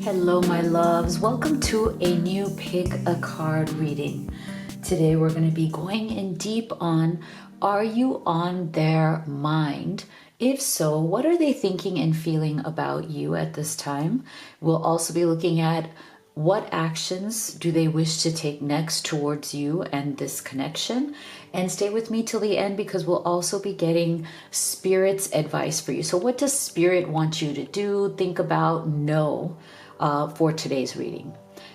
Hello, my loves. Welcome to a new Pick a Card reading. Today we're going to be going in deep on, are you on their mind? If so, what are they thinking and feeling about you at this time? We'll also be looking at what actions do they wish to take next towards you and this connection. And stay with me till the end because we'll also be getting Spirit's advice for you. So what does Spirit want you to do, think about, know for today's reading?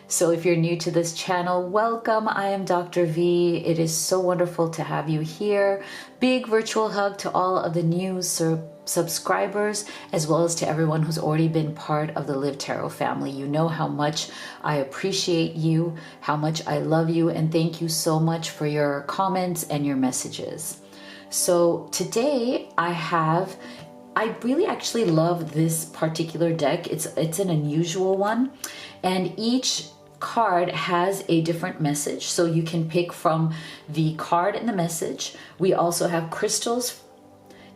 So if you're new to this channel, welcome. I am Dr. V. It is so wonderful to have you here. Big virtual hug to all of the new subscribers, as well as to everyone who's already been part of the Live Tarot family. You know how much I appreciate you, how much I love you, and thank you so much for your comments and your messages. So today I really actually love this particular deck. It's an unusual one, and each card has a different message, so you can pick from the card and the message. We also have crystals,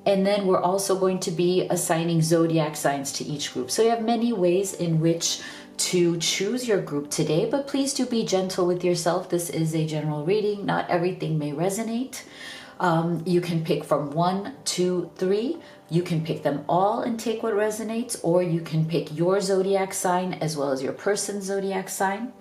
and then we're also going to be assigning zodiac signs to each group. So you have many ways in which to choose your group today, but please do be gentle with yourself. This is a general reading. Not everything may resonate. You can pick from 1, 2, 3. You can pick them all and take what resonates, or you can pick your zodiac sign as well as your person's zodiac sign.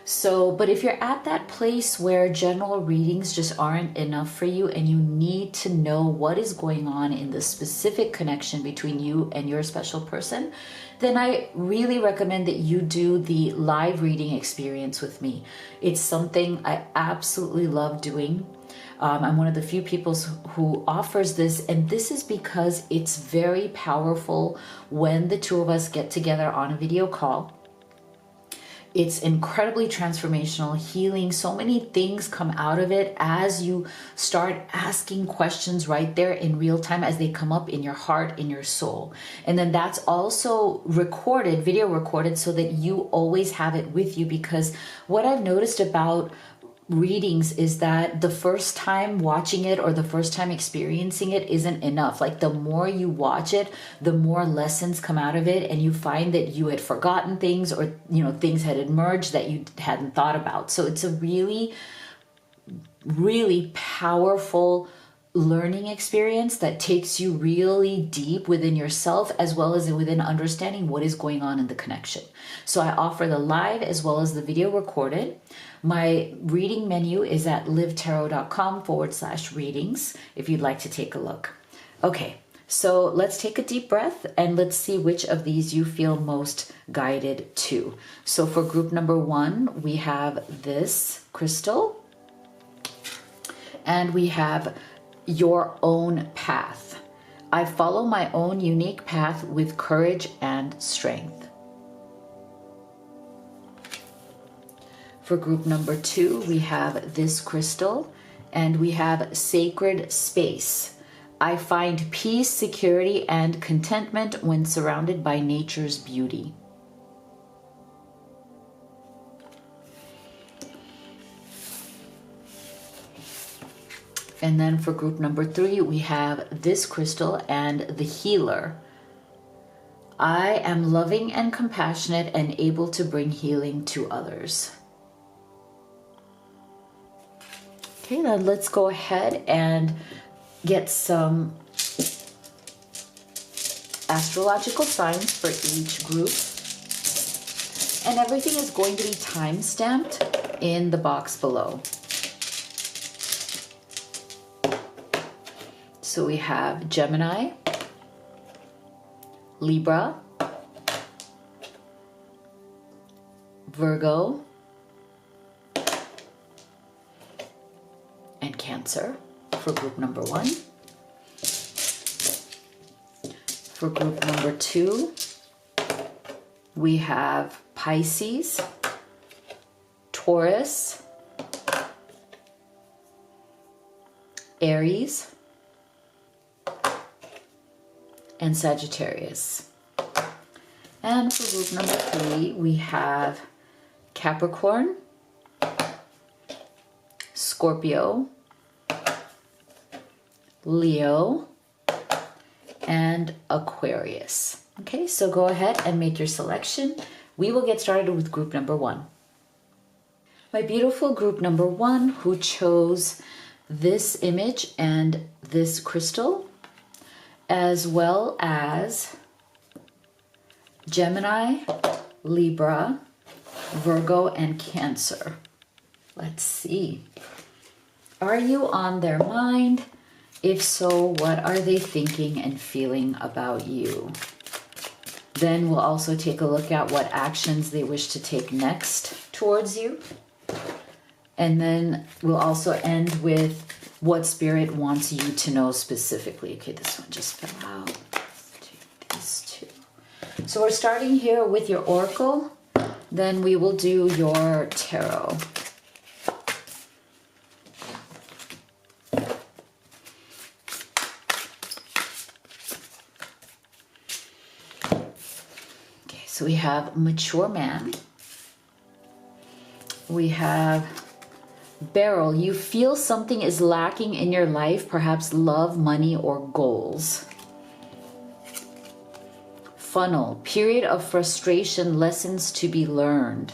So, but if you're at that place where general readings just aren't enough for you and you need to know what is going on in the specific connection between you and your special person, then I really recommend that you do the live reading experience with me. It's something I absolutely love doing. I'm one of the few people who offers this, and this is because it's very powerful when the two of us get together on a video call. It's incredibly transformational, healing. So many things come out of it as you start asking questions right there in real time as they come up in your heart, in your soul. And then that's also recorded, video recorded, so that you always have it with you, because what I've noticed about readings is that the first time watching it or the first time experiencing it isn't enough. Like, the more you watch it, the more lessons come out of it, and you find that you had forgotten things, or things had emerged that you hadn't thought about. So it's a really, really powerful learning experience that takes you really deep within yourself, as well as within understanding what is going on in the connection. So I offer the live as well as the video recorded. My reading menu is at livetarot.com/readings if you'd like to take a look. Okay, so let's take a deep breath and let's see which of these you feel most guided to. So for group number 1, we have this crystal, and we have your own path. I follow my own unique path with courage and strength. For group number 2, we have this crystal, and we have sacred space. I find peace, security, and contentment when surrounded by nature's beauty. And then for group number 3, we have this crystal and the healer. I am loving and compassionate and able to bring healing to others. Okay, then let's go ahead and get some astrological signs for each group. And everything is going to be time-stamped in the box below. So we have Gemini, Libra, Virgo, and Cancer for group number 1. For group number 2, we have Pisces, Taurus, Aries, and Sagittarius. And for group number 3, we have Capricorn, Scorpio, Leo, and Aquarius. Okay, so go ahead and make your selection. we will get started with group number 1. My beautiful group number 1 who chose this image and this crystal, as well as Gemini, Libra, Virgo, and Cancer. Let's see. Are you on their mind? If so, what are they thinking and feeling about you? Then we'll also take a look at what actions they wish to take next towards you. And then we'll also end with what Spirit wants you to know specifically. Okay, this one just fell out. These two. So we're starting here with your oracle. Then we will do your tarot. Okay, so we have mature man. We have Beryl. You feel something is lacking in your life, perhaps love, money, or goals. Funnel, period of frustration, lessons to be learned.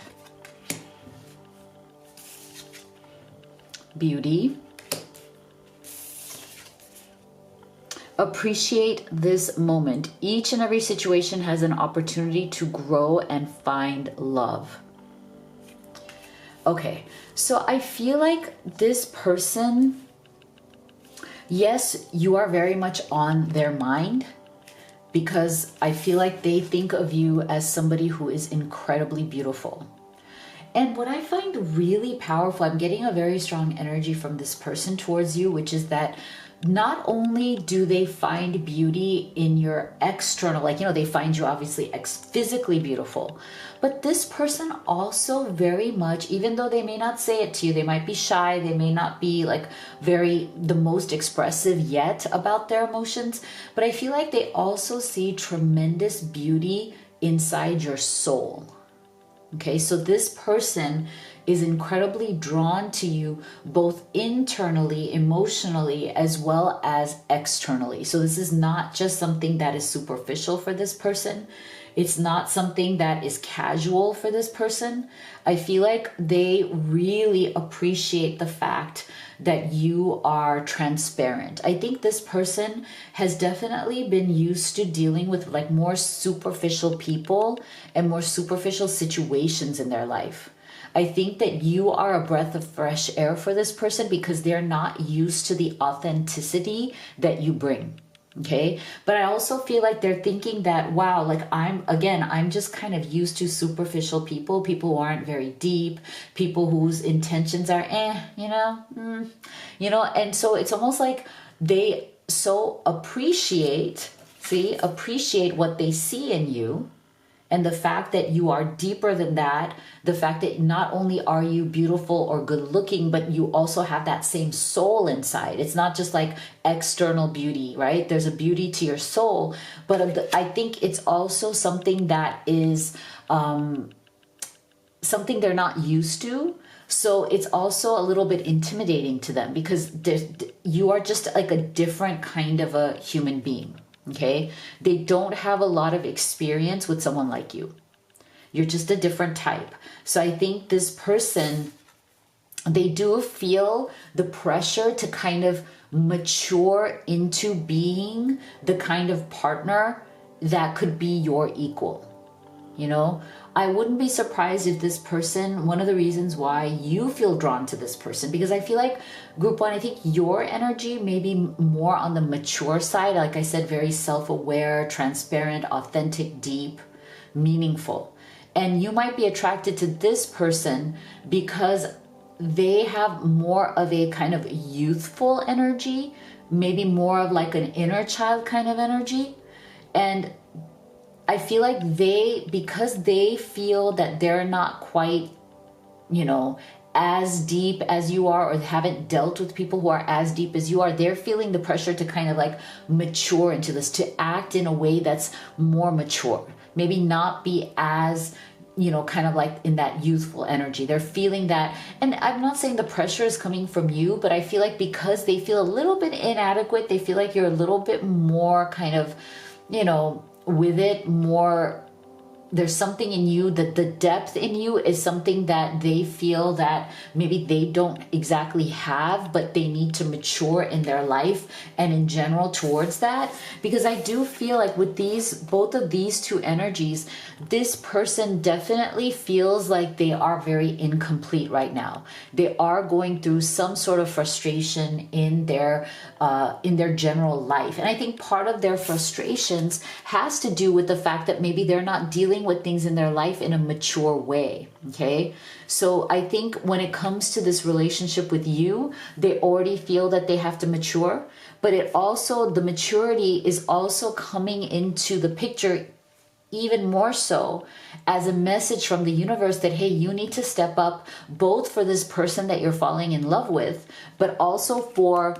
Beauty. Appreciate this moment. Each and every situation has an opportunity to grow and find love. Okay, so I feel like this person, yes, you are very much on their mind, because I feel like they think of you as somebody who is incredibly beautiful. And what I find really powerful, I'm getting a very strong energy from this person towards you, which is that not only do they find beauty in your external, like, they find you obviously physically beautiful, but this person also very much, even though they may not say it to you, they might be shy, they may not be like the most expressive yet about their emotions, but I feel like they also see tremendous beauty inside your soul. Okay, so this person is incredibly drawn to you both internally, emotionally, as well as externally. So this is not just something that is superficial for this person. It's not something that is casual for this person. I feel like they really appreciate the fact that you are transparent. I think this person has definitely been used to dealing with like more superficial people and more superficial situations in their life. I think that you are a breath of fresh air for this person because they're not used to the authenticity that you bring. Okay. But I also feel like they're thinking that, wow, like I'm just kind of used to superficial people who aren't very deep, people whose intentions are, and so it's almost like they so appreciate what they see in you. And the fact that you are deeper than that, the fact that not only are you beautiful or good looking, but you also have that same soul inside. It's not just like external beauty, right? There's a beauty to your soul, but I think it's also something that is something they're not used to. So it's also a little bit intimidating to them because you are just like a different kind of a human being. Okay, they don't have a lot of experience with someone like you. You're just a different type. So I think this person, they do feel the pressure to kind of mature into being the kind of partner that could be your equal. I wouldn't be surprised if this person, one of the reasons why you feel drawn to this person, because I feel like group 1, I think your energy may be more on the mature side. Like I said, very self-aware, transparent, authentic, deep, meaningful. And you might be attracted to this person because they have more of a kind of youthful energy, maybe more of like an inner child kind of energy. And I feel like because they feel that they're not quite, as deep as you are, or haven't dealt with people who are as deep as you are, they're feeling the pressure to kind of like mature into this, to act in a way that's more mature. Maybe not be as, kind of like in that youthful energy. They're feeling that, and I'm not saying the pressure is coming from you, but I feel like because they feel a little bit inadequate, they feel like you're a little bit more kind of, with it, more there's something in you, that the depth in you is something that they feel that maybe they don't exactly have, but they need to mature in their life and in general towards that. Because I do feel like with both of these two energies, this person definitely feels like they are very incomplete right now. They are going through some sort of frustration in their general life. And I think part of their frustrations has to do with the fact that maybe they're not dealing with things in their life in a mature way. Okay. So I think when it comes to this relationship with you, they already feel that they have to mature, but the maturity is also coming into the picture even more so as a message from the universe that, hey, you need to step up both for this person that you're falling in love with, but also for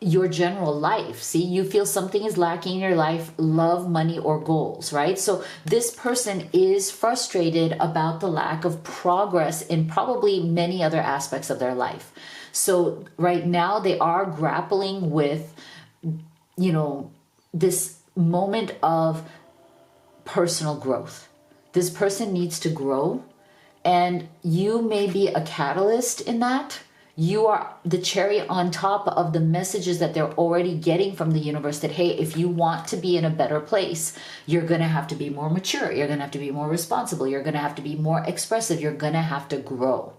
your general life. See, you feel something is lacking in your life, love, money, or goals, right? So this person is frustrated about the lack of progress in probably many other aspects of their life. So right now they are grappling with, this moment of personal growth. This person needs to grow, and you may be a catalyst in that. You are the cherry on top of the messages that they're already getting from the universe that, hey, if you want to be in a better place, you're going to have to be more mature. You're going to have to be more responsible. You're going to have to be more expressive. You're going to have to grow.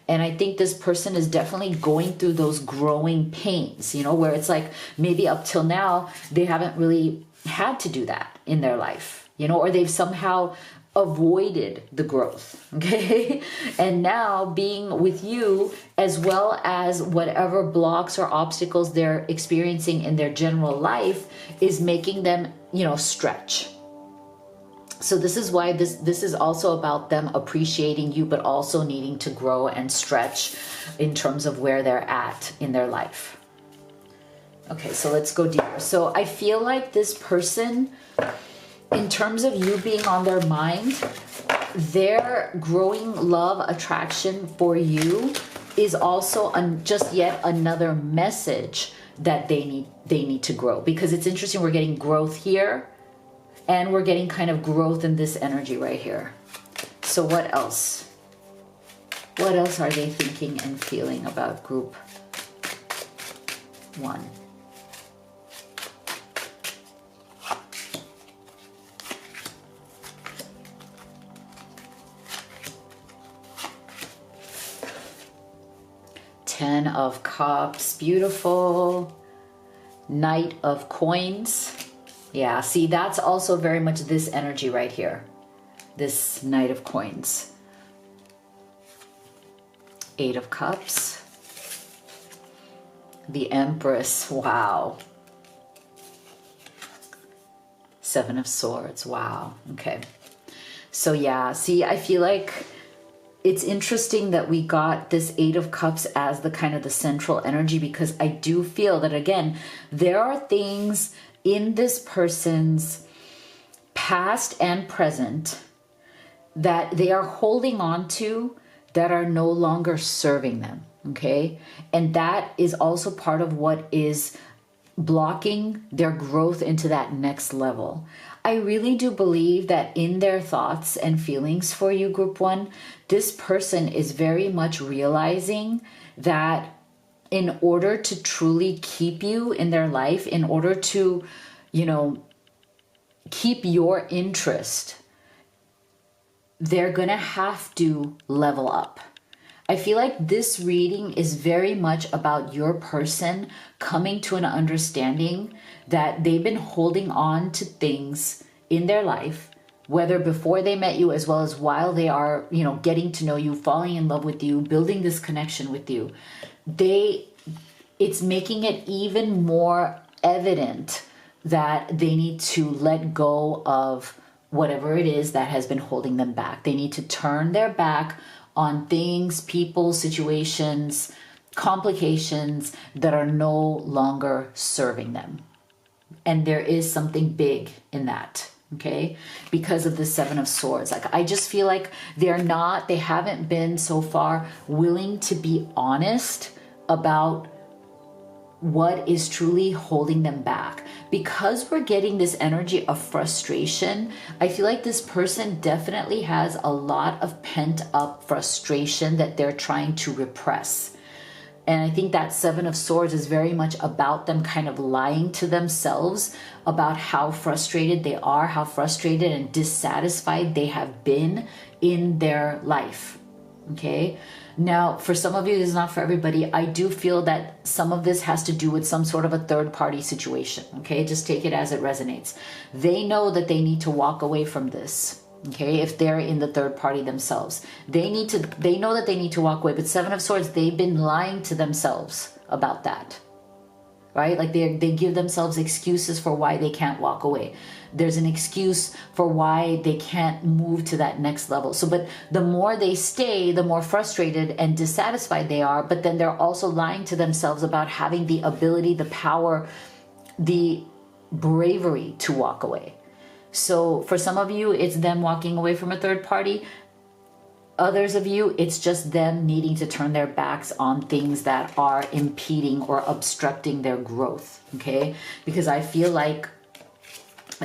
And I think this person is definitely going through those growing pains, where it's like maybe up till now, they haven't really had to do that in their life, or they've somehow avoided the growth. Okay. And now being with you, as well as whatever blocks or obstacles they're experiencing in their general life, is making them, stretch. So this is why this is also about them appreciating you, but also needing to grow and stretch in terms of where they're at in their life. Okay, so let's go deeper. So I feel like this person, in terms of you being on their mind, their growing love attraction for you is also just yet another message that they need to grow. Because it's interesting, we're getting growth here, and we're getting kind of growth in this energy right here. So what else? What else are they thinking and feeling about group 1? Ten of Cups, beautiful. Knight of Coins. Yeah, see, that's also very much this energy right here. This Knight of Coins. 8 of Cups. The Empress, wow. 7 of Swords, wow, okay. So yeah, see, I feel like it's interesting that we got this 8 of Cups as the kind of the central energy, because I do feel that, again, there are things in this person's past and present that they are holding on to that are no longer serving them, okay? And that is also part of what is blocking their growth into that next level. I really do believe that in their thoughts and feelings for you, group 1, this person is very much realizing that in order to truly keep you in their life, in order to, keep your interest, they're going to have to level up. I feel like this reading is very much about your person coming to an understanding that they've been holding on to things in their life, whether before they met you as well as while they are, getting to know you, falling in love with you, building this connection with you. It's making it even more evident that they need to let go of whatever it is that has been holding them back. They need to turn their back on things, people, situations, complications that are no longer serving them. And there is something big in that, okay? Because of the 7 of Swords. Like, I just feel like they haven't been so far willing to be honest about what is truly holding them back. because we're getting this energy of frustration, I feel like this person definitely has a lot of pent up frustration that they're trying to repress. And I think that Seven of Swords is very much about them kind of lying to themselves about how frustrated they are, how frustrated and dissatisfied they have been in their life. Okay. Now, for some of you, this is not for everybody. I do feel that some of this has to do with some sort of a third party situation. Okay. Just take it as it resonates. They know that they need to walk away from this. Okay, if they're in the third party themselves, they know that they need to walk away. But Seven of Swords, they've been lying to themselves about that, right? Like they give themselves excuses for why they can't walk away. There's an excuse for why they can't move to that next level. So, but the more they stay, the more frustrated and dissatisfied they are. But then they're also lying to themselves about having the ability, the power, the bravery to walk away. So for some of you, it's them walking away from a third party. Others of you, it's just them needing to turn their backs on things that are impeding or obstructing their growth. Okay? Because I feel like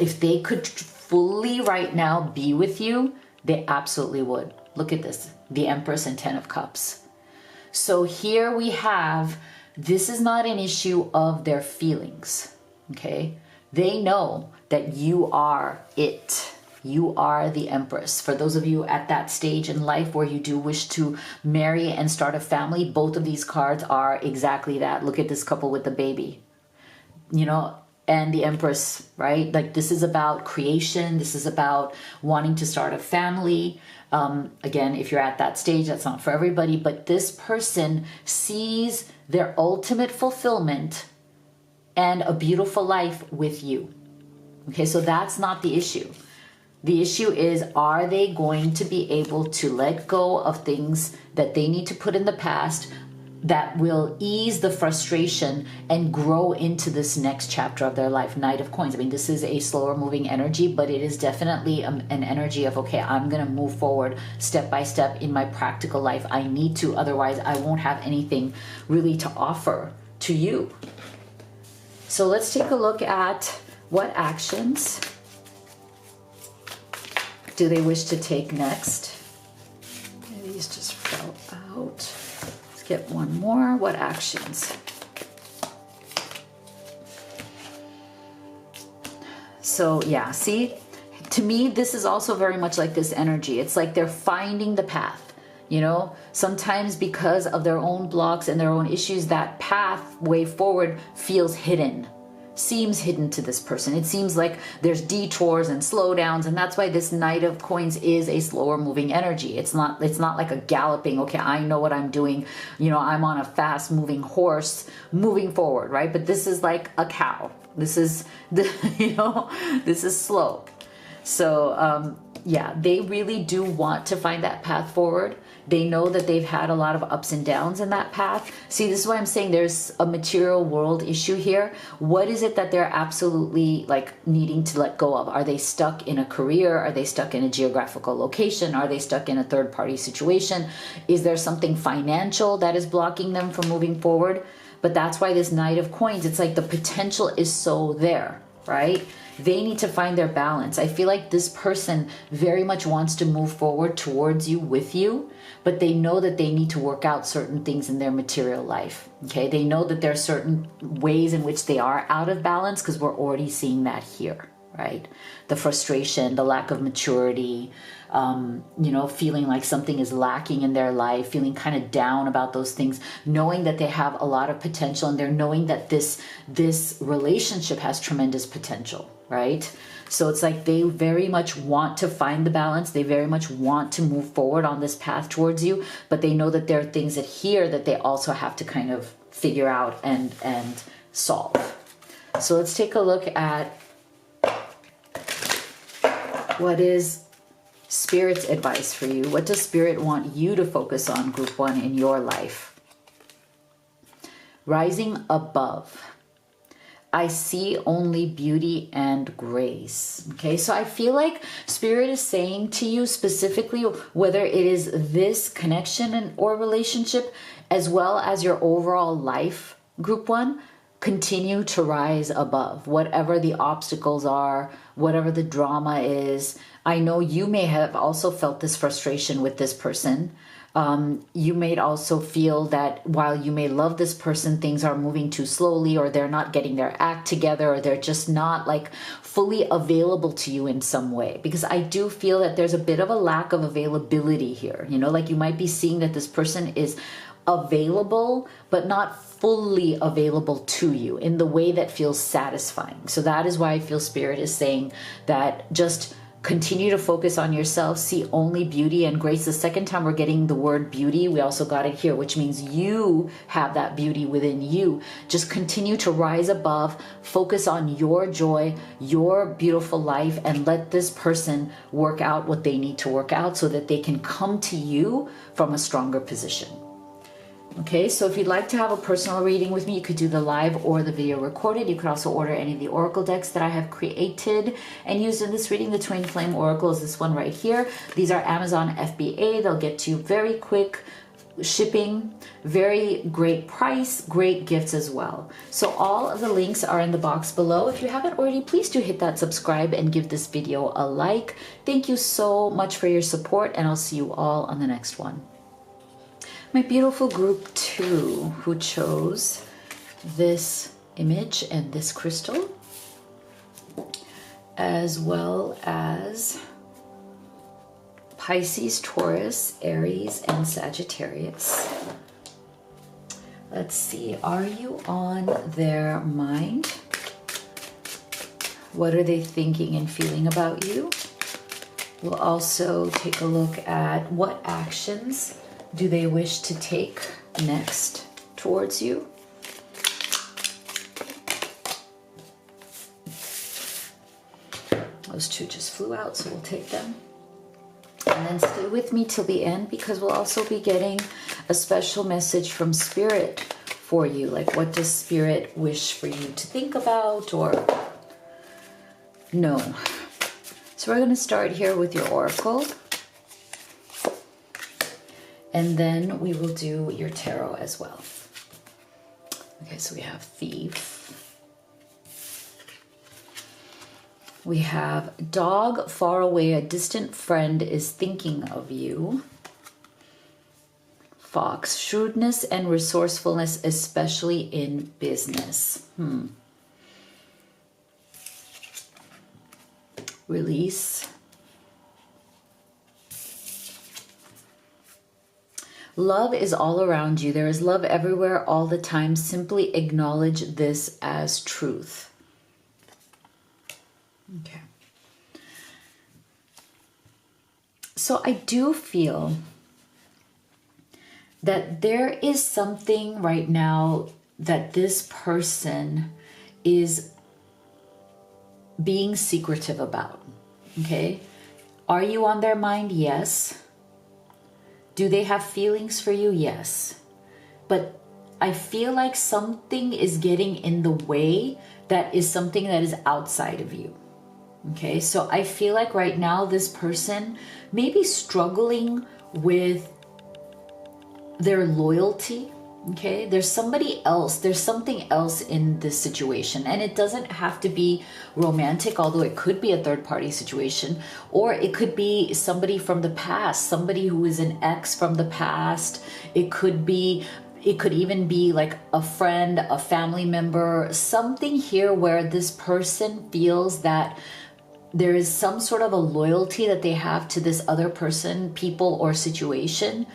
if they could fully right now be with you, they absolutely would. Look at this, the Empress and Ten of Cups. So here we have, this is not an issue of their feelings. Okay? They know that you are it. You are the Empress. For those of you at that stage in life where you do wish to marry and start a family, both of these cards are exactly that. Look at this couple with the baby, you know, and the Empress, right? Like this is about creation. This is about wanting to start a family. Again, if you're at that stage, that's not for everybody, but this person sees their ultimate fulfillment and a beautiful life with you. Okay, so that's not the issue. The issue is, are they going to be able to let go of things that they need to put in the past that will ease the frustration and grow into this next chapter of their life? Knight of Coins. I mean, this is a slower moving energy, but it is definitely an energy of, okay, I'm going to move forward step by step in my practical life. I need to, otherwise I won't have anything really to offer to you. So let's take a look at what actions do they wish to take next. These just fell out. Let's get one more. What actions? So yeah, see, to me, this is also very much like this energy. It's like they're finding the path. You know, sometimes because of their own blocks and their own issues, that pathway forward feels hidden. Seems hidden to this person. It seems like there's detours and slowdowns, and that's why this Knight of Coins is a slower moving energy. It's not like a galloping, okay, I know what I'm doing, you know, I'm on a fast moving horse moving forward, right? But this is like a cow. This is you know, this is slow. So yeah, they really do want to find that path forward. They know that they've had a lot of ups and downs in that path. See, this is why I'm saying there's a material world issue here. What is it that they're absolutely like needing to let go of? Are they stuck in a career? Are they stuck in a geographical location? Are they stuck in a third party situation? Is there something financial that is blocking them from moving forward? But that's why this Knight of Coins, it's like the potential is so there, right? They need to find their balance. I feel like this person very much wants to move forward towards you, with you, but they know that they need to work out certain things in their material life. Okay, they know that there are certain ways in which they are out of balance, because we're already seeing that here, right? The frustration, the lack of maturity, you know, feeling like something is lacking in their life, feeling kind of down about those things, knowing that they have a lot of potential, and they're knowing that this relationship has tremendous potential, right? So it's like they very much want to find the balance. They very much want to move forward on this path towards you, but they know that there are things that here that they also have to kind of figure out and solve. So let's take a look at what is Spirit's advice for you. What does Spirit want you to focus on, Group 1, in your life? Rising above. I see only beauty and grace. Okay, so I feel like Spirit is saying to you specifically, whether it is this connection or relationship, as well as your overall life, Group 1, continue to rise above whatever the obstacles are, whatever the drama is. I know you may have also felt this frustration with this person. You may also feel that while you may love this person, things are moving too slowly, or they're not getting their act together, or they're just not like fully available to you in some way. Because I do feel that there's a bit of a lack of availability here. You know, like you might be seeing that this person is available, but not fully available to you in the way that feels satisfying. So that is why I feel Spirit is saying that just continue to focus on yourself, see only beauty and grace. The second time we're getting the word beauty, we also got it here, which means you have that beauty within you. Just continue to rise above, focus on your joy, your beautiful life, and let this person work out what they need to work out so that they can come to you from a stronger position. Okay, so if you'd like to have a personal reading with me, you could do the live or the video recorded. You could also order any of the oracle decks that I have created and used in this reading. The Twin Flame Oracle is this one right here. These are Amazon FBA. They'll get to you very quick shipping, very great price, great gifts as well. So all of the links are in the box below. If you haven't already, please do hit that subscribe and give this video a like. Thank you so much for your support, and I'll see you all on the next one. My beautiful group 2 who chose this image and this crystal, as well as Pisces, Taurus, Aries, and Sagittarius. Let's see, are you on their mind? What are they thinking and feeling about you? We'll also take a look at what actions do they wish to take next towards you. Those two just flew out, so we'll take them. And then stay with me till the end, because we'll also be getting a special message from Spirit for you. Like, what does Spirit wish for you to think about or know? So we're going to start here with your oracle. And then we will do your tarot as well. Okay, so we have Thief. We have Dog, far away, a distant friend is thinking of you. Fox, shrewdness and resourcefulness, especially in business. Release. Love is all around you. There is love everywhere all the time. Simply acknowledge this as truth. Okay. So I do feel that there is something right now that this person is being secretive about. Okay. Are you on their mind? Yes. Do they have feelings for you? Yes. But I feel like something is getting in the way that is something that is outside of you. Okay, so I feel like right now this person may be struggling with their loyalty. Okay, there's somebody else, there's something else in this situation, and it doesn't have to be romantic, although it could be a third-party situation, or it could be somebody from the past, somebody who is an ex from the past. It could even be like a friend, a family member, something here where this person feels that there is some sort of a loyalty that they have to this other person, people, or situation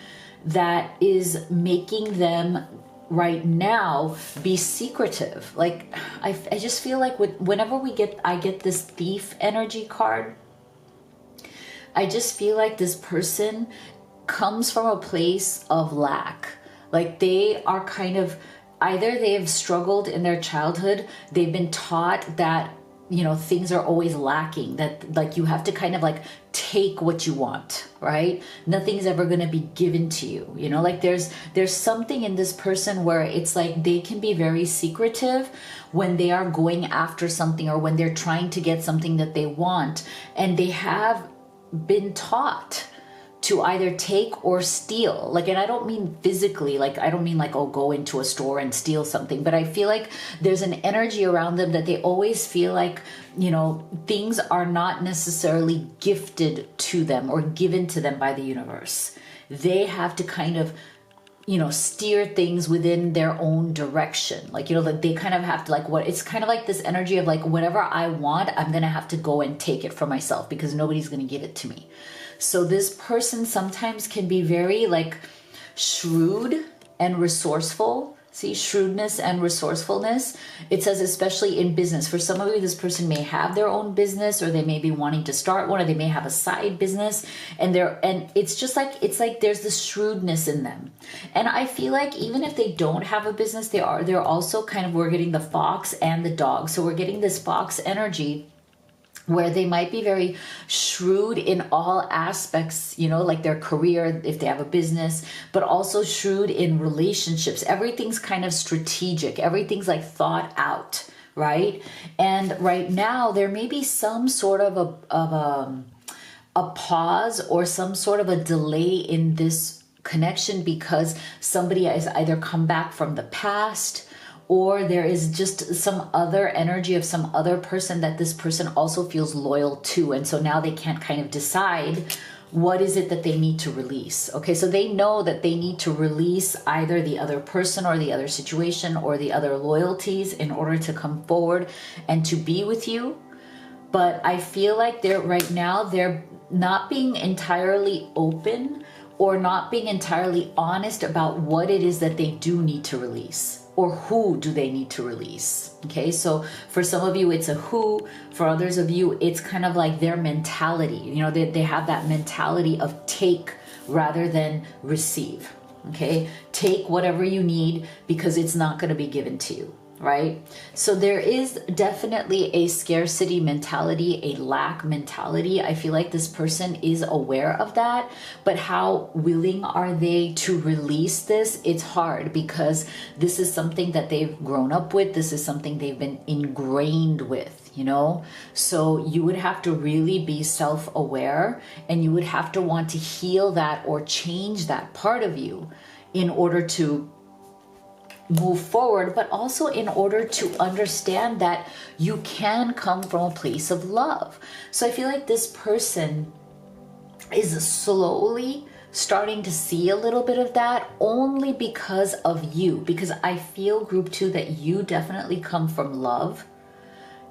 that is making them right now be secretive. Like I just feel like whenever I get this Thief energy card, I just feel like this person comes from a place of lack. Like they are kind of, either they have struggled in their childhood, they've been taught that, you know, things are always lacking, that like you have to kind of like take what you want, right? Nothing's ever going to be given to you, you know, like there's something in this person where it's like they can be very secretive when they are going after something or when they're trying to get something that they want, and they have been taught to either take or steal. Like, and I don't mean physically, like, I don't mean like, oh, go into a store and steal something, but I feel like there's an energy around them that they always feel like, you know, things are not necessarily gifted to them or given to them by the universe. They have to kind of, you know, steer things within their own direction. Like, you know, that they kind of have to, like, what, it's kind of like this energy of like, whatever I want, I'm going to have to go and take it for myself because nobody's going to give it to me. So this person sometimes can be very like shrewd and resourceful. See, shrewdness and resourcefulness. It says especially in business. For some of you, this person may have their own business, or they may be wanting to start one, or they may have a side business, and it's just like, it's like there's this shrewdness in them. And I feel like even if they don't have a business, they're also kind of, we're getting the fox and the dog. So we're getting this fox energy where they might be very shrewd in all aspects, you know, like their career, if they have a business, but also shrewd in relationships. Everything's kind of strategic. Everything's like thought out, right? And right now there may be some sort of a pause or some sort of a delay in this connection because somebody has either come back from the past, or there is just some other energy of some other person that this person also feels loyal to. And so now they can't kind of decide what is it that they need to release. Okay, so they know that they need to release either the other person or the other situation or the other loyalties in order to come forward and to be with you. But I feel like right now they're not being entirely open or not being entirely honest about what it is that they do need to release. Or who do they need to release? Okay, so for some of you, it's a who. For others of you, it's kind of like their mentality. You know, they have that mentality of take rather than receive. Okay, take whatever you need because it's not going to be given to you, right? So there is definitely a scarcity mentality, a lack mentality. I feel like this person is aware of that, but how willing are they to release this? It's hard because this is something that they've grown up with. This is something they've been ingrained with, you know? So you would have to really be self-aware, and you would have to want to heal that or change that part of you in order to move forward, but also in order to understand that you can come from a place of love. So I feel like this person is slowly starting to see a little bit of that only because of you, because I feel, group 2, that you definitely come from love.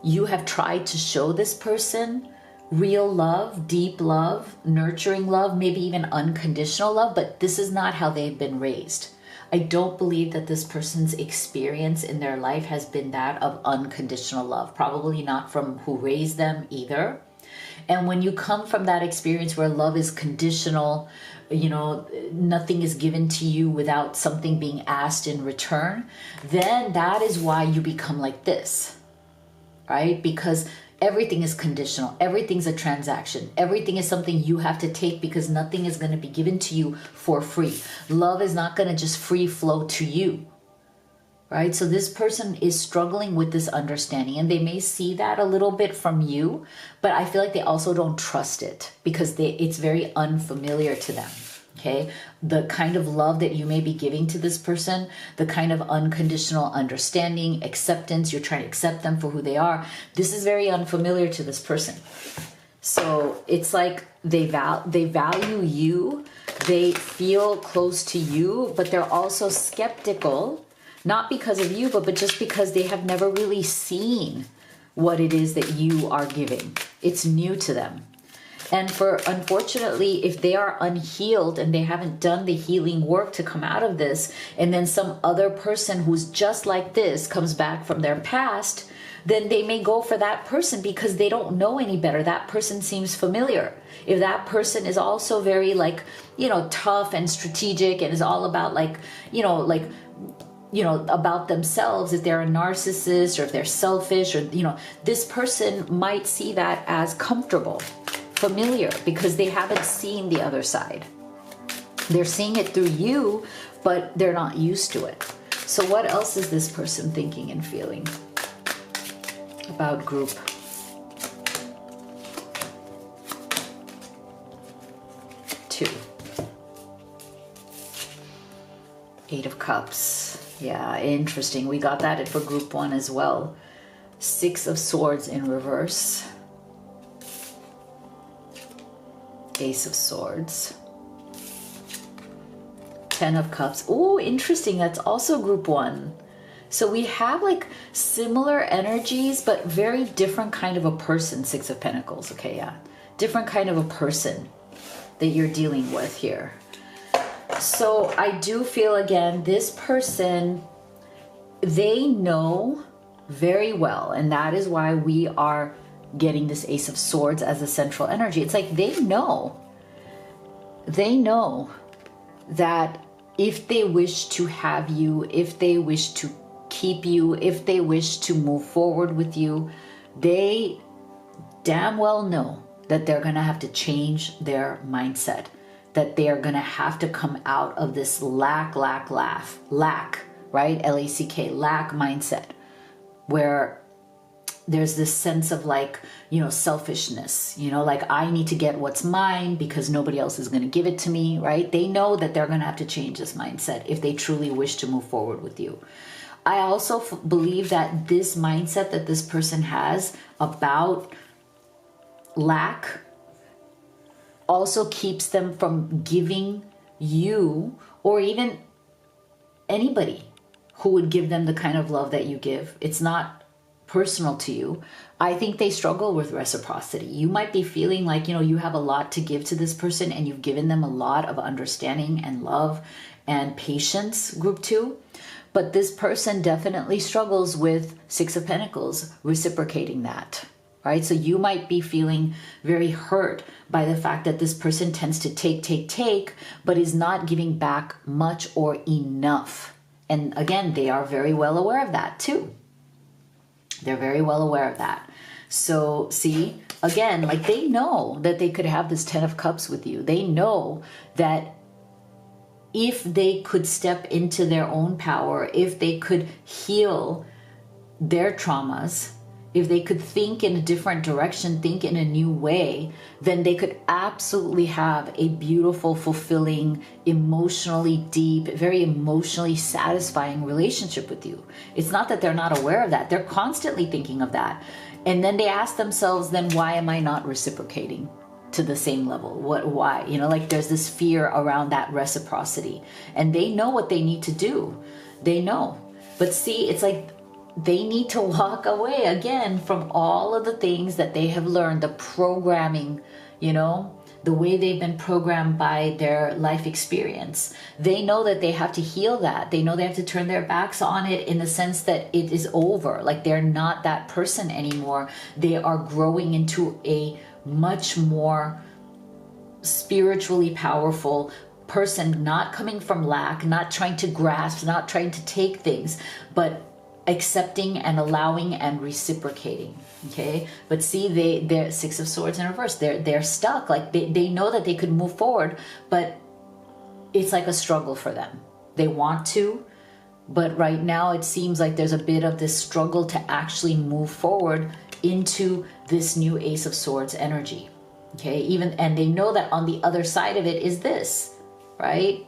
You have tried to show this person real love, deep love, nurturing love, maybe even unconditional love, but this is not how they've been raised. I don't believe that this person's experience in their life has been that of unconditional love, probably not from who raised them either. And when you come from that experience where love is conditional, you know, nothing is given to you without something being asked in return, then that is why you become like this, right? Because everything is conditional. Everything's a transaction. Everything is something you have to take because nothing is going to be given to you for free. Love is not going to just free flow to you, right? So this person is struggling with this understanding, and they may see that a little bit from you, but I feel like they also don't trust it because it's very unfamiliar to them. Okay, the kind of love that you may be giving to this person, the kind of unconditional understanding, acceptance, you're trying to accept them for who they are, this is very unfamiliar to this person. So it's like they value you, they feel close to you, but they're also skeptical, not because of you, but just because they have never really seen what it is that you are giving. It's new to them. And unfortunately, if they are unhealed and they haven't done the healing work to come out of this, and then some other person who's just like this comes back from their past, then they may go for that person because they don't know any better. That person seems familiar. If that person is also very tough and strategic and is all about about themselves, if they're a narcissist or if they're selfish or, this person might see that as comfortable, familiar, because they haven't seen the other side. They're seeing it through you, but they're not used to it. So what else is this person thinking and feeling about group? Two. Eight of Cups. Yeah, interesting. We got that for group 1 as well. Six of Swords in reverse. Ace of Swords. 10 of Cups. Oh, interesting. That's also group 1. So we have like similar energies, but very different kind of a person. Six of Pentacles. Okay, yeah. Different kind of a person that you're dealing with here. So I do feel, again, this person, they know very well, and that is why we are getting this Ace of Swords as a central energy. It's like they know that if they wish to have you, if they wish to keep you, if they wish to move forward with you, they damn well know that they're going to have to change their mindset, that they are going to have to come out of this lack, right? L-A-C-K, lack mindset, where there's this sense of like, you know, selfishness, you know, like I need to get what's mine because nobody else is going to give it to me, right? They know that they're going to have to change this mindset if they truly wish to move forward with you. I also believe that this mindset that this person has about lack also keeps them from giving you, or even anybody who would give them the kind of love that you give. It's not personal to you. I think they struggle with reciprocity. You might be feeling like, you know, you have a lot to give to this person and you've given them a lot of understanding and love and patience, group 2. But this person definitely struggles with Six of Pentacles, reciprocating that, right? So you might be feeling very hurt by the fact that this person tends to take, but is not giving back much or enough. And again, they are very well aware of that too. They're very well aware of that. So see, again, like they know that they could have this 10 of Cups with you. They know that if they could step into their own power, if they could heal their traumas, if they could think in a different direction, think in a new way, then they could absolutely have a beautiful, fulfilling, emotionally deep, very emotionally satisfying relationship with you. It's not that they're not aware of that. They're constantly thinking of that. And then they ask themselves, then why am I not reciprocating to the same level? Why? You know, like there's this fear around that reciprocity. And they know what they need to do. They know. But see, it's like they need to walk away again from all of the things that they have learned, the programming, you know, the way they've been programmed by their life experience. They know that they have to heal that. They know they have to turn their backs on it in the sense that it is over. Like they're not that person anymore. They are growing into a much more spiritually powerful person, not coming from lack, not trying to grasp, not trying to take things, but accepting and allowing and reciprocating. Okay, but see, they're Six of Swords in reverse. They're stuck. Like they know that they could move forward, but it's like a struggle for them. They want to, but right now it seems like there's a bit of this struggle to actually move forward into this new Ace of Swords energy. Okay, and they know that on the other side of it is this, right?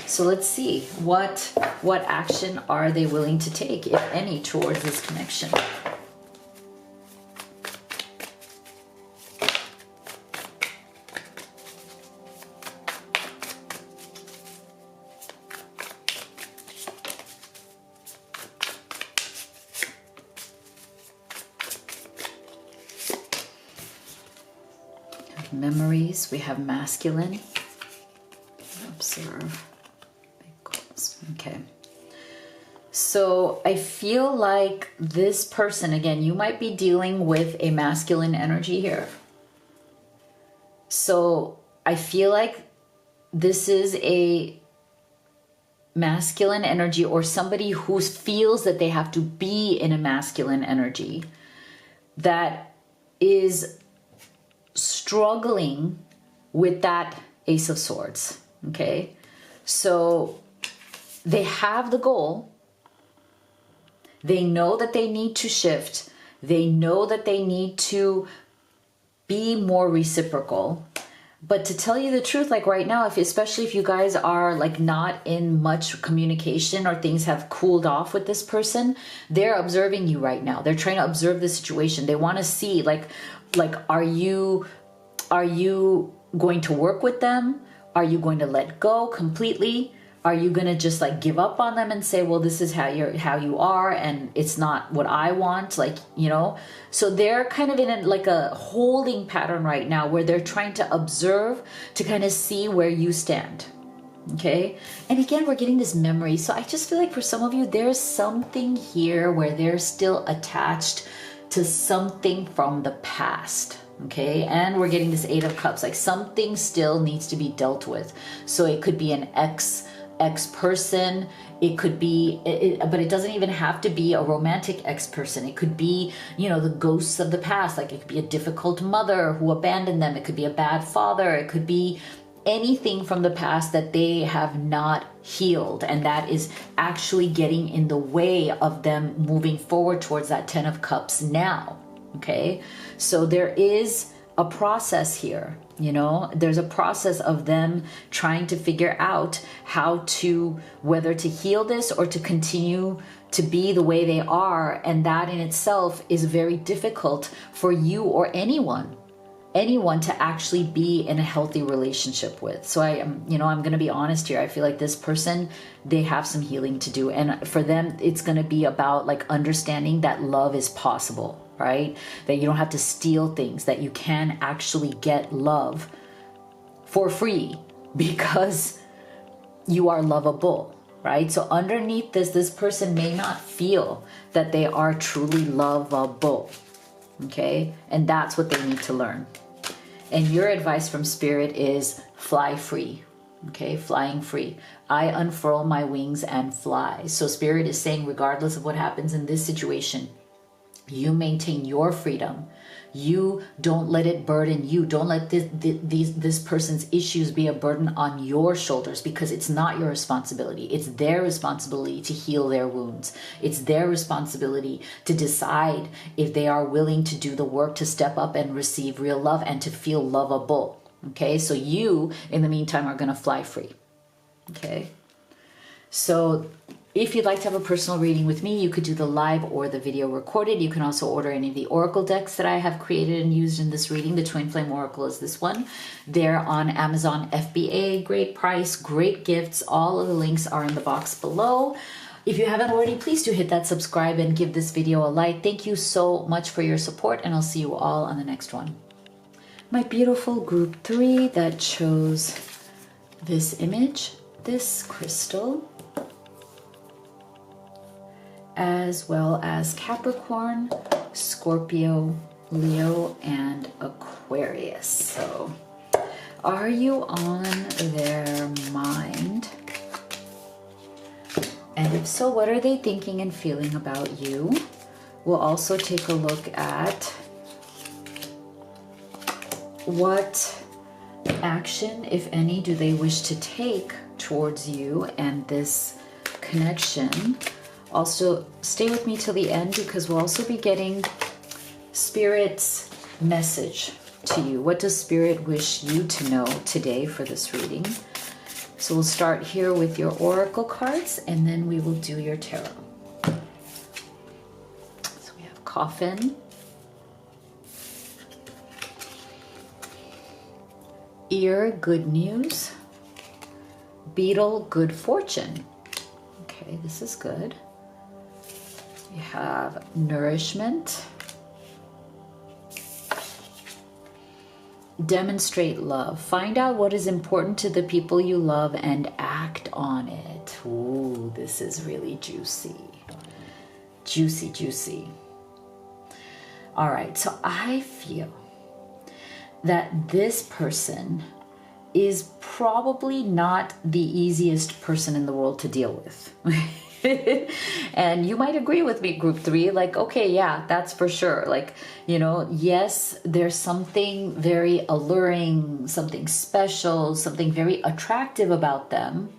So let's see, what action are they willing to take, if any, towards this connection? Memories, we have masculine. Observe. Okay. So I feel like this person, again, you might be dealing with a masculine energy here. So I feel like this is a masculine energy, or somebody who feels that they have to be in a masculine energy, that is struggling with that Ace of Swords. Okay, so they have the goal. They know that they need to shift. They know that they need to be more reciprocal. But to tell you the truth, like right now, especially if you guys are like not in much communication or things have cooled off with this person, they're observing you right now. They're trying to observe the situation. They want to see like are you going to work with them? Are you going to let go completely? Are you going to just like give up on them and say, well, this is how you are and it's not what I want, like, you know? So they're kind of in like a holding pattern right now where they're trying to observe to kind of see where you stand. Okay. And again, we're getting this memory. So I just feel like for some of you, there's something here where they're still attached to something from the past. Okay, and we're getting this Eight of Cups, like something still needs to be dealt with. So it could be an ex person, it could be, but it doesn't even have to be a romantic ex person. It could be, you know, the ghosts of the past. Like it could be a difficult mother who abandoned them. It could be a bad father. It could be anything from the past that they have not healed, and that is actually getting in the way of them moving forward towards that Ten of Cups now. Okay, so there is a process here, you know, there's a process of them trying to figure out how to, whether to heal this or to continue to be the way they are. And that in itself is very difficult for you or anyone to actually be in a healthy relationship with. So I am, you know, I'm going to be honest here. I feel like this person, they have some healing to do. And for them, it's going to be about like understanding that love is possible, right? That you don't have to steal things, that you can actually get love for free because you are lovable, right? So underneath this person may not feel that they are truly lovable. Okay, and that's what they need to learn. And your advice from Spirit is fly free. Okay, flying free. I unfurl my wings and fly. So Spirit is saying, regardless of what happens in this situation, you maintain your freedom. You don't let it burden you. Don't let this person's issues be a burden on your shoulders, because it's not your responsibility. It's their responsibility to heal their wounds. It's their responsibility to decide if they are willing to do the work to step up and receive real love and to feel lovable. Okay, so you, in the meantime, are going to fly free. Okay, so if you'd like to have a personal reading with me, you could do the live or the video recorded. You can also order any of the oracle decks that I have created and used in this reading. The Twin Flame Oracle is this one. They're on Amazon FBA. Great price, great gifts. All of the links are in the box below. If you haven't already, please do hit that subscribe and give this video a like. Thank you so much for your support, and I'll see you all on the next one. My beautiful group 3 that chose this image, this crystal, as well as Capricorn, Scorpio, Leo, and Aquarius. So, are you on their mind? And if so, what are they thinking and feeling about you? We'll also take a look at what action, if any, do they wish to take towards you and this connection. Also, stay with me till the end, because we'll also be getting Spirit's message to you. What does Spirit wish you to know today for this reading? So we'll start here with your oracle cards, and then we will do your tarot. So we have Coffin, Ear, good news, Beetle, good fortune. Okay, this is good. You have nourishment, demonstrate love. Find out what is important to the people you love and act on it. Ooh, this is really juicy. Juicy, juicy. All right, so I feel that this person is probably not the easiest person in the world to deal with. And you might agree with me, group 3, like, okay, yeah, that's for sure. Like, you know, yes, there's something very alluring, something special, something very attractive about them.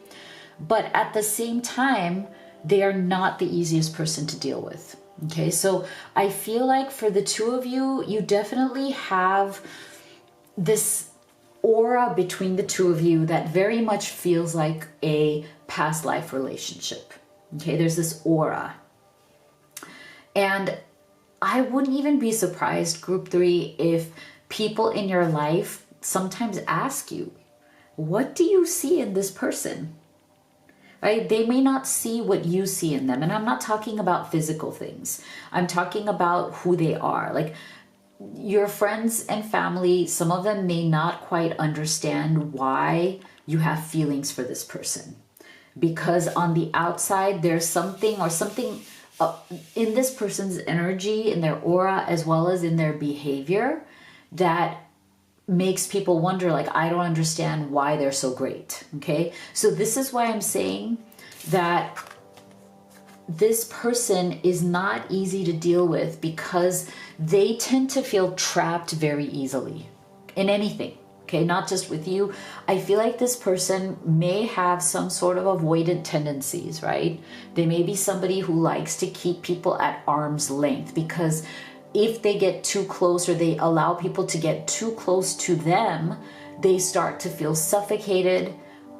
But at the same time, they are not the easiest person to deal with. Okay, so I feel like for the two of you, you definitely have this aura between the two of you that very much feels like a past life relationship. Okay, there's this aura. And I wouldn't even be surprised, group 3, if people in your life sometimes ask you, what do you see in this person? Right? They may not see what you see in them. And I'm not talking about physical things. I'm talking about who they are. Like your friends and family, some of them may not quite understand why you have feelings for this person. Because on the outside, there's something in this person's energy, in their aura, as well as in their behavior that makes people wonder, like, I don't understand why they're so great. Okay, so this is why I'm saying that this person is not easy to deal with, because they tend to feel trapped very easily in anything. Okay, not just with you. I feel like this person may have some sort of avoidant tendencies, right? They may be somebody who likes to keep people at arm's length, because if they get too close or they allow people to get too close to them, they start to feel suffocated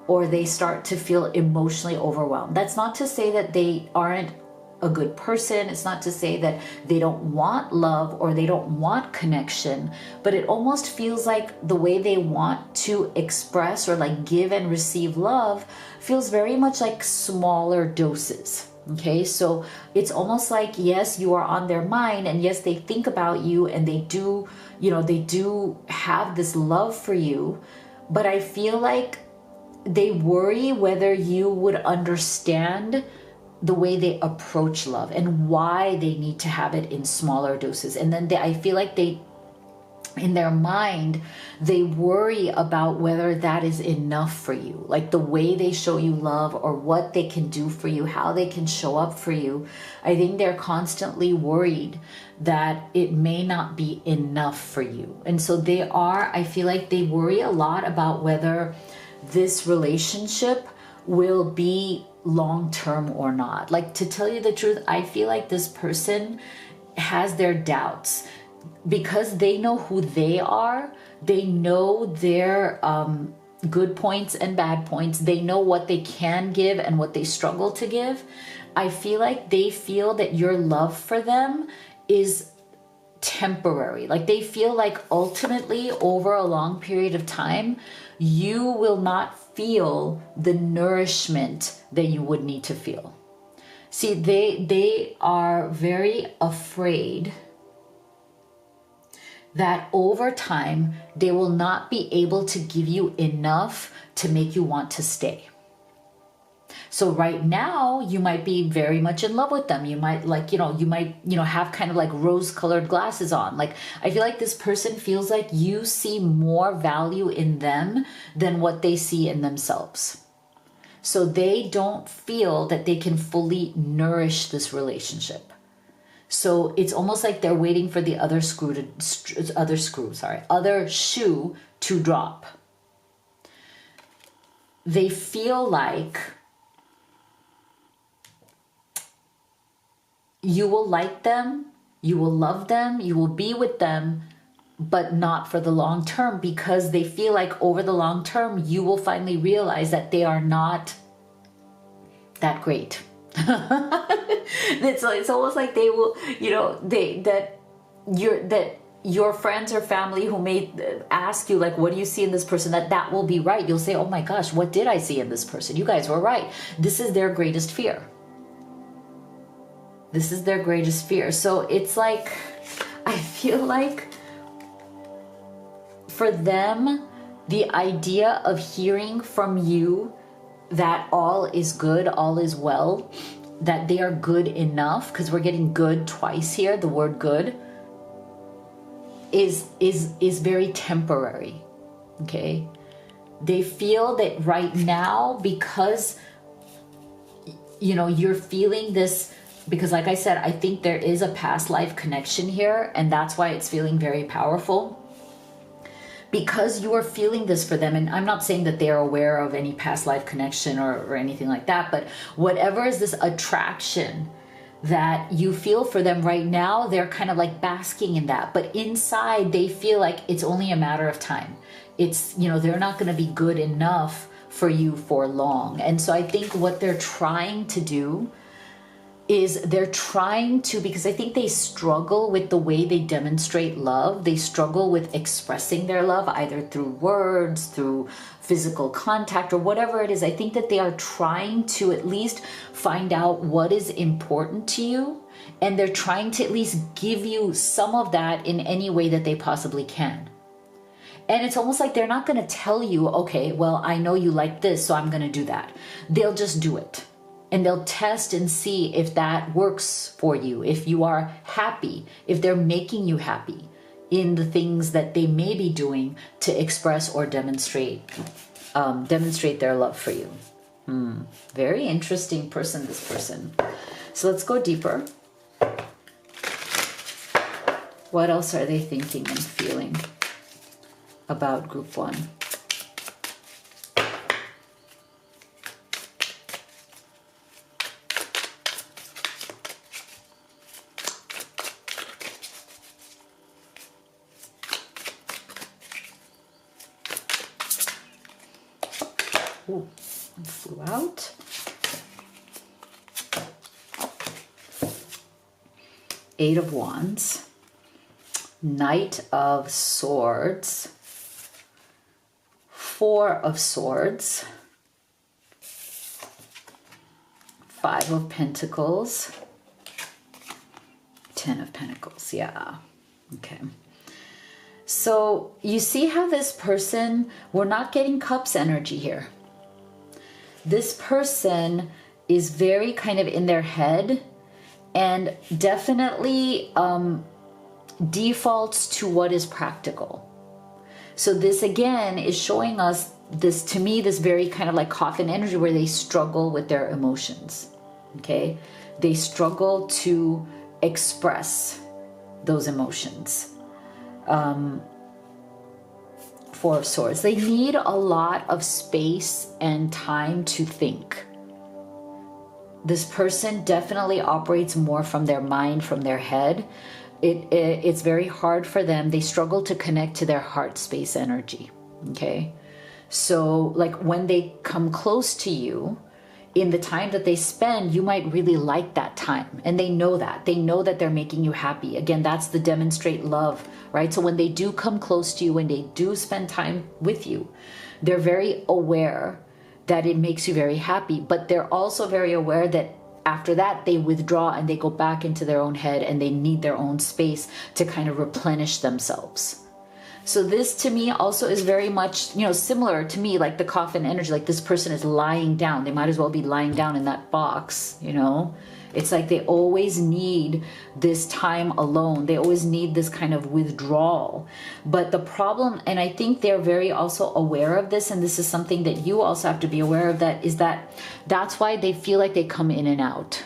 or they start to feel emotionally overwhelmed. That's not to say that they aren't a good person. It's not to say that they don't want love or they don't want connection, but it almost feels like the way they want to express or like give and receive love feels very much like smaller doses. Okay, so it's almost like, yes, you are on their mind, and yes, they think about you, and they do, they do have this love for you, but I feel like they worry whether you would understand the way they approach love and why they need to have it in smaller doses. And then I feel like in their mind, they worry about whether that is enough for you. Like the way they show you love or what they can do for you, how they can show up for you. I think they're constantly worried that it may not be enough for you. And so I feel like they worry a lot about whether this relationship will be long-term or not. Like, to tell you the truth, I feel like this person has their doubts because they know who they are. They know their good points and bad points. They know what they can give and what they struggle to give. I feel like they feel that your love for them is temporary. Like they feel like ultimately over a long period of time, you will not feel the nourishment that you would need to feel. See, they are very afraid that over time, they will not be able to give you enough to make you want to stay. So right now, you might be very much in love with them. You might have kind of like rose-colored glasses on. Like, I feel like this person feels like you see more value in them than what they see in themselves. So they don't feel that they can fully nourish this relationship. So it's almost like they're waiting for the other shoe to drop. They feel like you will like them, you will love them, you will be with them, but not for the long term, because they feel like over the long term, you will finally realize that they are not that great. It's almost like they will, that your friends or family who may ask you, like, what do you see in this person? That will be right. You'll say, oh my gosh, what did I see in this person? You guys were right. This is their greatest fear. This is their greatest fear. So it's like, I feel like for them, the idea of hearing from you that all is good, all is well, that they are good enough, because we're getting good twice here, the word good, is very temporary, okay? They feel that right now, because, you're feeling this, because like I said, I think there is a past life connection here, and that's why it's feeling very powerful. Because you are feeling this for them, and I'm not saying that they are aware of any past life connection or anything like that, but whatever is this attraction that you feel for them right now, they're kind of like basking in that. But inside, they feel like it's only a matter of time. it's, you know, they're not going to be good enough for you for long. And so I think what they're trying to do is they're trying to, because I think they struggle with the way they demonstrate love. They struggle with expressing their love either through words, through physical contact, or whatever it is. I think that they are trying to at least find out what is important to you, and they're trying to at least give you some of that in any way that they possibly can. And it's almost like they're not going to tell you, okay, well, I know you like this, so I'm going to do that. They'll just do it. And they'll test and see if that works for you, if you are happy, if they're making you happy in the things that they may be doing to express or demonstrate their love for you. Very interesting person, this person. So let's go deeper. What else are they thinking and feeling about group one? Ooh, it flew out. Eight of Wands, Knight of Swords, Four of Swords, Five of Pentacles, Ten of Pentacles. Yeah, okay. So you see how this person, we're not getting Cups energy here. This person is very kind of in their head and definitely defaults to what is practical. So this again is showing us this, to me, this very kind of like coffin energy where they struggle with their emotions. Okay, they struggle to express those emotions. Four of Swords. They need a lot of space and time to think. This person definitely operates more from their mind, from their head. It's very hard for them. They struggle to connect to their heart space energy. Okay. So like when they come close to you, in the time that they spend, you might really like that time. And they know that. They know that they're making you happy. Again, that's the demonstrate love, right? So when they do come close to you, when they do spend time with you, they're very aware that it makes you very happy. But they're also very aware that after that, they withdraw and they go back into their own head and they need their own space to kind of replenish themselves. So this to me also is very much, you know, similar to me, like the coffin energy, like this person is lying down. They might as well be lying down in that box, you know. It's like they always need this time alone. They always need this kind of withdrawal. But the problem, and I think they're very also aware of this, and this is something that you also have to be aware of, that is that that's why they feel like they come in and out.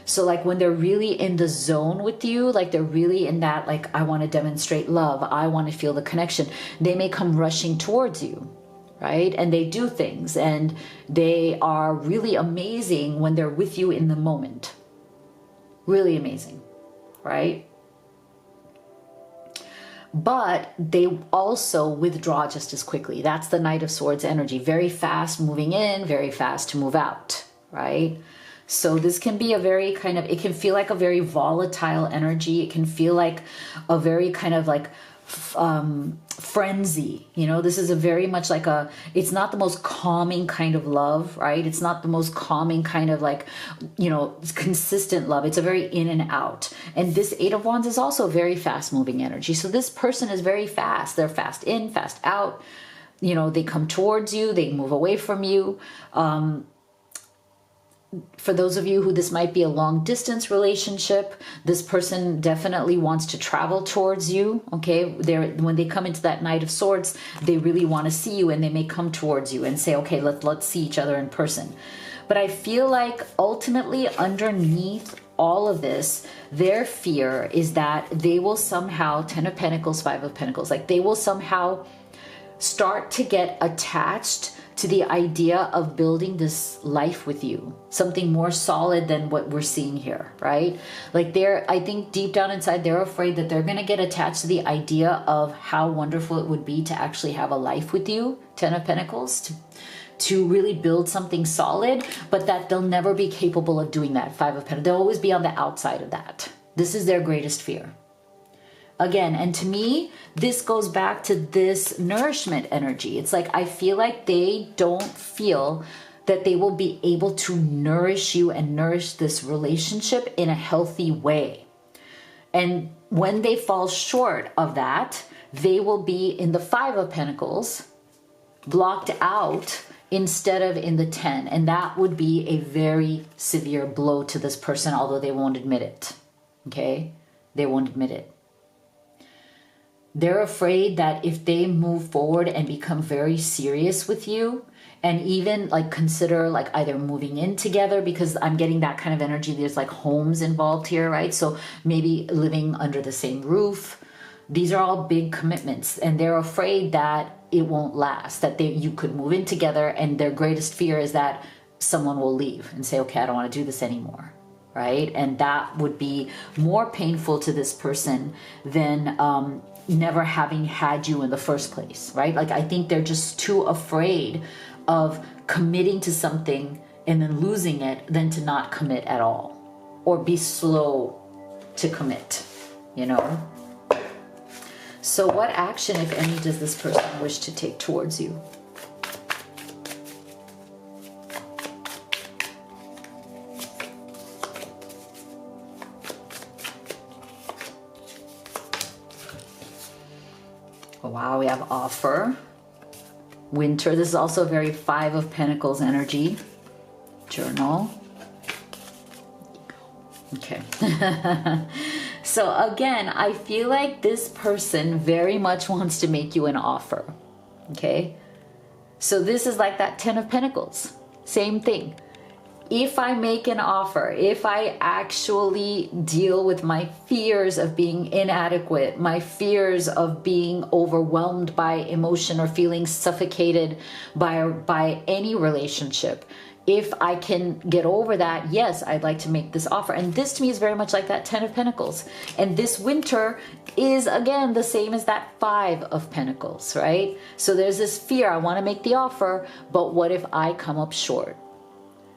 So like when they're really in the zone with you, like they're really in that, like, I want to demonstrate love, I want to feel the connection, they may come rushing towards you, right? And they do things and they are really amazing when they're with you in the moment. Really amazing, right? But they also withdraw just as quickly. That's the Knight of Swords energy. Very fast moving in, very fast to move out, right? So this can be a very kind of, it can feel like a very volatile energy. It can feel like a very kind of like frenzy. You know, this is a very much like a, it's not the most calming kind of love, right? It's not the most calming kind of like, you know, consistent love. It's a very in and out. And this Eight of Wands is also very fast moving energy. So this person is very fast. They're fast in, fast out. You know, they come towards you, they move away from you. For those of you who this might be a long distance relationship, this person definitely wants to travel towards you. Okay, when they come into that Knight of Swords, they really want to see you and they may come towards you and say, okay, let's see each other in person. But I feel like ultimately underneath all of this, their fear is that they will somehow, Ten of Pentacles, Five of Pentacles, like they will somehow start to get attached to the idea of building this life with you, something more solid than what we're seeing here, right? Like I think deep down inside, they're afraid that they're going to get attached to the idea of how wonderful it would be to actually have a life with you, Ten of Pentacles, to really build something solid, but that they'll never be capable of doing that, Five of Pentacles. They'll always be on the outside of that. This is their greatest fear. Again, and to me, this goes back to this nourishment energy. It's like, I feel like they don't feel that they will be able to nourish you and nourish this relationship in a healthy way. And when they fall short of that, they will be in the Five of Pentacles, blocked out instead of in the 10. And that would be a very severe blow to this person, although they won't admit it. Okay? They won't admit it. They're afraid that if they move forward and become very serious with you, and even like consider like either moving in together, because I'm getting that kind of energy. There's like homes involved here, right? So maybe living under the same roof. These are all big commitments, and they're afraid that it won't last, that you could move in together, and their greatest fear is that someone will leave and say, okay, I don't want to do this anymore, right? And that would be more painful to this person than never having had you in the first place, right? Like, I think they're just too afraid of committing to something and then losing it than to not commit at all, or be slow to commit, you know? So what action, if any, does this person wish to take towards you? Wow, we have offer. Winter. This is also very Five of Pentacles energy. Journal. Okay. So again, I feel like this person very much wants to make you an offer. Okay. So this is like that Ten of Pentacles. Same thing. If I make an offer, if I actually deal with my fears of being inadequate, my fears of being overwhelmed by emotion or feeling suffocated by any relationship, if I can get over that, yes, I'd like to make this offer. And this to me is very much like that Ten of Pentacles. And this winter is, again, the same as that Five of Pentacles, right? So there's this fear, I want to make the offer, but what if I come up short?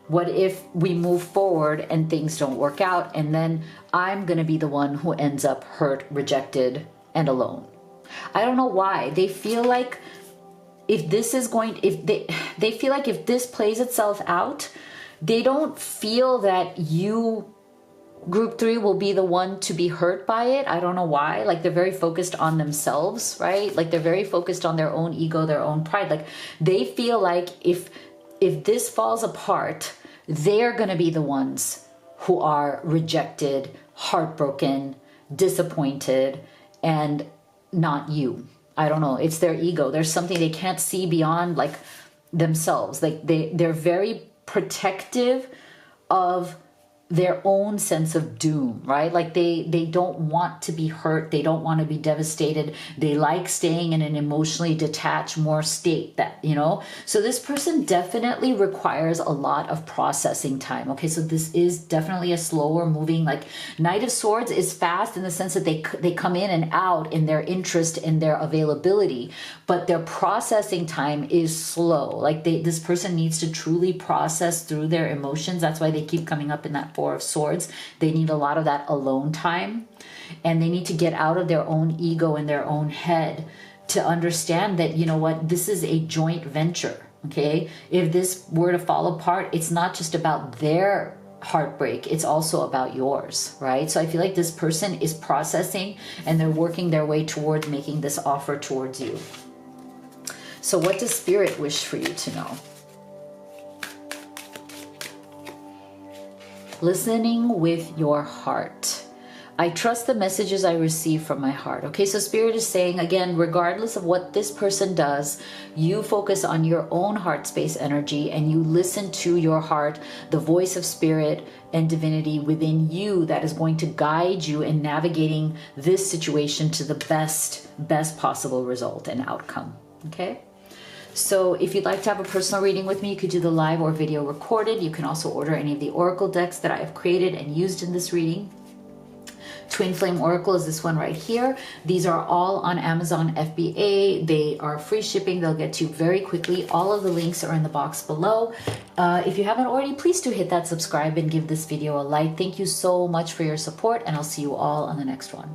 What if we move forward and things don't work out, and then I'm going to be the one who ends up hurt, rejected, and alone? I don't know why. They feel like if this is going, if they feel like if this plays itself out, they don't feel that you, group 3, will be the one to be hurt by it. I don't know why. Like, they're very focused on themselves, right? Like, they're very focused on their own ego, their own pride. Like, they feel like if this falls apart, they're going to be the ones who are rejected, heartbroken, disappointed, and not you. I don't know. It's their ego. There's something they can't see beyond, like, themselves. Like, they're very protective of their own sense of doom, right? Like, they don't want to be hurt. They don't want to be devastated. They like staying in an emotionally detached, more state, that, you know? So this person definitely requires a lot of processing time. Okay, so this is definitely a slower moving, like, Knight of Swords is fast in the sense that they come in and out in their interest and their availability, but their processing time is slow. Like, this person needs to truly process through their emotions. That's why they keep coming up in that Four of Swords. They need a lot of that alone time, and they need to get out of their own ego and their own head to understand that, you know what, this is a joint venture. Okay, if this were to fall apart, it's not just about their heartbreak, it's also about yours, right? So I feel like this person is processing, and they're working their way towards making this offer towards you. So what does Spirit wish for you to know? Listening with your heart. I trust the messages I receive from my heart. Okay, so Spirit is saying, again, regardless of what this person does, you focus on your own heart space energy, and you listen to your heart, the voice of Spirit and divinity within you that is going to guide you in navigating this situation to the best possible result and outcome. Okay? So if you'd like to have a personal reading with me, you could do the live or video recorded. You can also order any of the oracle decks that I have created and used in this reading. Twin Flame Oracle is this one right here. These are all on Amazon FBA. They are free shipping. They'll get to you very quickly. All of the links are in the box below. If you haven't already, please do hit that subscribe and give this video a like. Thank you so much for your support, and I'll see you all on the next one.